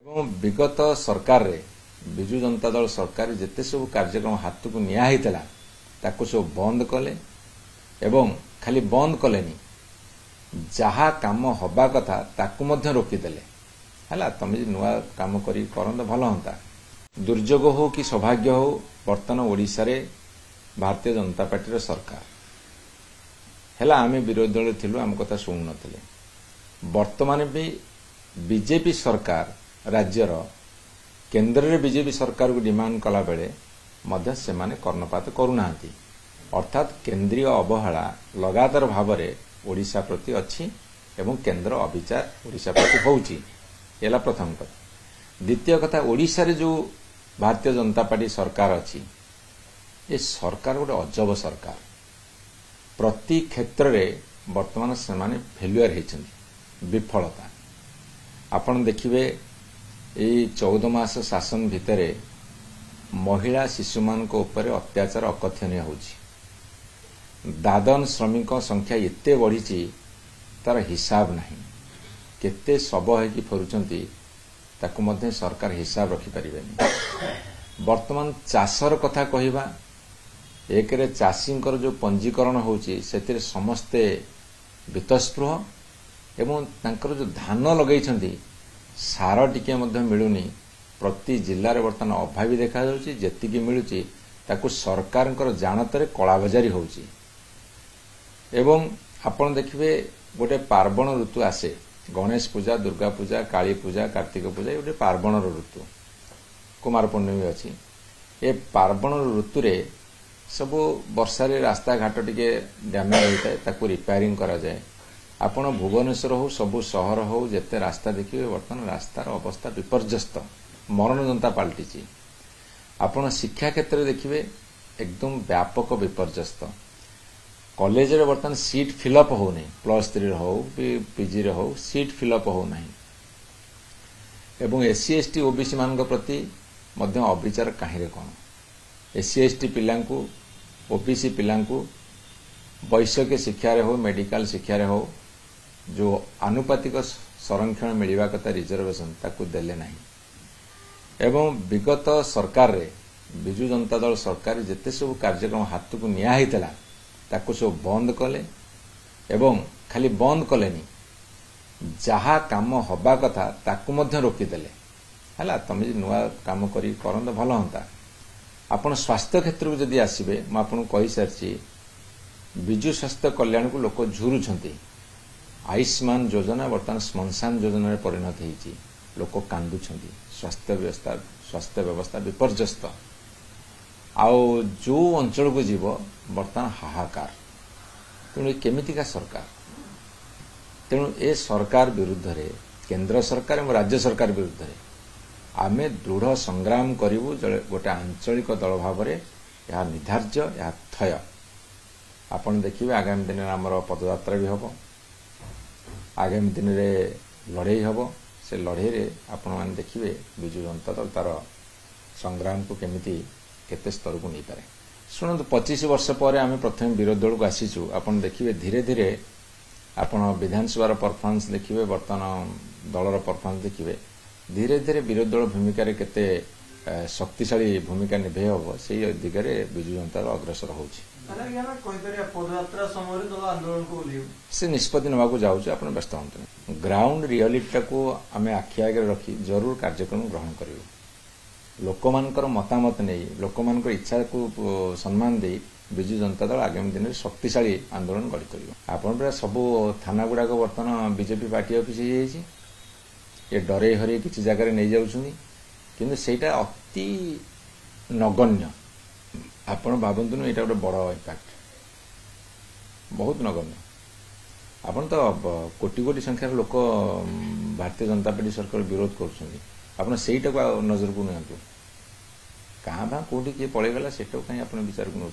विगत सरकार रे विजु जनता दल सरकार जिते सब कार्यक्रम हाथ को निया ताकू सब बंद कले एवं खाली बंद कलेनी जहा काम हवा कथा ताकू मध्य रोकीदेले है तुम नुआ काम करी करंत भल हंता दुर्योग हो कि सौभाग्य हो बर्तमान ओडिशा रे भारतीय जनता पार्टी सरकार है आम विरोधी दल थिलु आम कथा शुणु नथिले वर्तमान भी बीजेपी सरकार राज्यर केन्द्र रे बीजेपी सरकार को डिमांड कला बेले मध्य से माने कर्णपात करूना अर्थात केंद्रीय अवहेला लगातार भाव में ओडिशा प्रति अच्छी एवं केंद्र अविचार ओडिशा प्रति होउची एला प्रथम कथा। द्वितीय कथा ओडिशा रे जो भारतीय जनता पार्टी सरकार अच्छी ये सरकार गोटे अजब सरकार प्रति क्षेत्र रे वर्तमान से माने फेल्युअर होइछन्ती विफलता आपण देखिबे यही 14 मास शासन भितरे महिला शिशु मान को ऊपर अत्याचार अकथनीय होची दादन श्रमिक संख्या एते बढ़ी तार हिसाब नहीं केते शब है फेरुचंती ताकू मध्य सरकार हिसाब रखि परिबेनी। वर्तमान चाषर कथा कहिबा एक रे चाषींकर जो पंजीकरण होची सेतिर समस्ते वितस्पृह एवं तांकर जो धान लगैछंती सार टिके मध्य मिलुनी प्रति जिल्ला रे वर्तमान अभावी देखा जाउची जेतिकी मिलुची ताकू सरकारंकर जानतरे कलाबजारी होउची एवं आपण देखिबे गोटे पार्वण ऋतु आसे गणेश पूजा दुर्गा पूजा काली पूजा कार्तिक पूजा गोटे पार्वण ऋतु कुमार पूर्णिमा अच्छी ए पार्वण ऋतु रे सब वर्षा रे रास्ता घाट टिके डैमेज होता है ताकू रिपेयरिंग करा जाए आपण भुवनेश्वर हो सबु सहर हो जेते रास्ता देखिए वर्तमान रास्तार अवस्था विपर्यस्त मरण जनता पलटि आपण शिक्षा क्षेत्र देखिए एकदम व्यापक विपर्यस्त कॉलेज रे वर्तमान सीट फिलअप हो नहीं +3 हो पीजी रे हो सीट फिलअप हो नहीं एवं एससी एसटी ओबीसी मान प्रति मध्य अविचार कहीं कौन एससी एसटी पिला ओबीसी पिला वैषयिक शिक्षा रे हो मेडिकल शिक्षा रे हो जो आनुपातिक संरक्षण मिलवा कथा रिजर्वेशन ताकू देले नहीं एवं विगत सरकार रे विजु जनता दल सरकार जिते सब कार्यक्रम हाथ को निया ताकू सब बंद कले एवं खाली बंद कलेनी जहा काम हवा कथा ताकू मध्य रोकीदेले है तुम नुआ काम करी करंत भल हंता आपण स्वास्थ्य क्षेत्र को जदि आसबे मुझे कही सारी विजु स्वास्थ्य कल्याण को लोक झुरुछंती आयुष्मान योजना बर्तमान श्मशान योजना परिणत होती लोक कांदुछंती स्वास्थ्य व्यवस्था विपर्यस्त आउ जो अंचल को जीव बर्तमान हाहाकार तेणु केमितिका सरकार तेणु ए सरकार विरुद्ध रे केंद्र सरकार और राज्य सरकार विरुद्ध रे आमे दृढ़ संग्राम करिवु गोटे आंचलिक दल भाव में यह निर्धार्य यह थय आपण देखिए आगामी दिन में आमर पदयात्रा भी हम आगामी दिन में लड़े हम से लड़े आपण मैंने देखिए विजु जनता दल तार संग्राम को केमिति केते स्तर को नहीं पारे शुणु 25 वर्ष पर आम प्रथम विरोधी दल को आसीचु आपण देखिए धीरे धीरे आपण विधानसभा परफॉर्मेंस देखिए बर्तमान दलर परफॉर्मेंस देखिए धीरे धीरे विरोधी दल भूमिका केते शक्तिशाली भूमिका निभे हम से दिगरे विजु जनता दल अग्रसर होउची से निष्पत्ति नवा जाऊँ आप व्यस्त हूँ ग्राउंड रियलिटी को आम आखि आगे रखी जरूर कार्यक्रम ग्रहण करूँ लोकमानकर मतामत नहीं लोकमानकर इच्छा को सम्मान दे विजु जनता दल आगामी दिन में शक्तिशाली आंदोलन गढ़ी कर आप सबू थाना गुड़ाक बर्तमान बीजेपी पार्टी ऑफिस ये डरे हरे किसी जगह नहीं जाऊँ किंतु सेटा अति नगण्य आपण भावतु ये गोटे बड़ इम्पैक्ट बहुत नगण्य आपण तो कोटी कोटी संख्यार लोक भारतीय जनता पार्टी सरकार विरोध कर सेटा को नजर को नियंतु क्या कौटी किए पलैगला से कहीं आप विचार को नौ।